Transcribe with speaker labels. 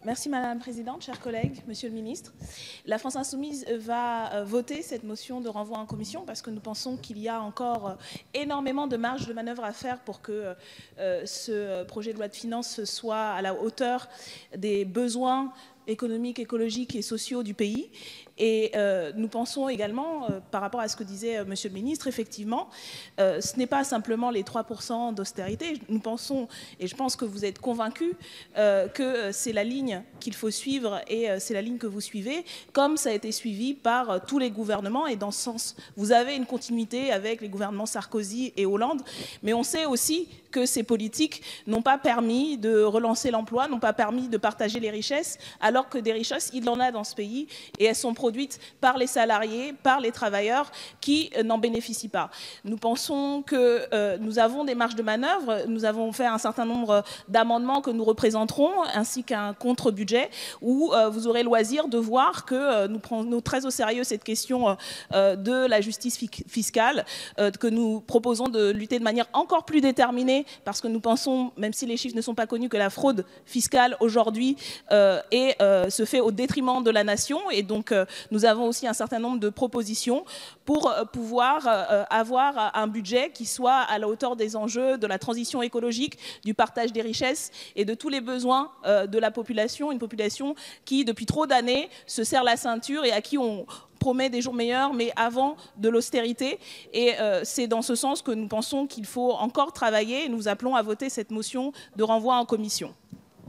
Speaker 1: Merci Madame la Présidente, chers collègues, Monsieur le Ministre. La France Insoumise va voter cette motion de renvoi en commission parce que nous pensons qu'il y a encore énormément de marge de manœuvre à faire pour que ce projet de loi de finances soit à la hauteur des besoins économiques, écologiques et sociaux du pays. Et nous pensons également, par rapport à ce que disait Monsieur le Ministre, effectivement, ce n'est pas simplement les 3% d'austérité. Nous pensons, et je pense que vous êtes convaincus, que c'est la ligne qu'il faut suivre et c'est la ligne que vous suivez, comme ça a été suivi par tous les gouvernements. Et dans ce sens, vous avez une continuité avec les gouvernements Sarkozy et Hollande. Mais on sait aussi que ces politiques n'ont pas permis de relancer l'emploi, n'ont pas permis de partager les richesses, alors que des richesses, il en a dans ce pays et elles sont produites par les salariés, par les travailleurs qui n'en bénéficient pas. Nous pensons que nous avons des marges de manœuvre, nous avons fait un certain nombre d'amendements que nous représenterons, ainsi qu'un contre-budget, où vous aurez loisir de voir que nous prenons très au sérieux cette question de la justice fiscale, que nous proposons de lutter de manière encore plus déterminée, parce que nous pensons, même si les chiffres ne sont pas connus, que la fraude fiscale aujourd'hui se fait au détriment de la nation. Et donc nous avons aussi un certain nombre de propositions pour pouvoir avoir un budget qui soit à la hauteur des enjeux de la transition écologique, du partage des richesses et de tous les besoins de la population, une population qui depuis trop d'années se serre la ceinture et à qui on promet des jours meilleurs, mais avant de l'austérité. Et c'est dans ce sens que nous pensons qu'il faut encore travailler et nous appelons à voter cette motion de renvoi en commission.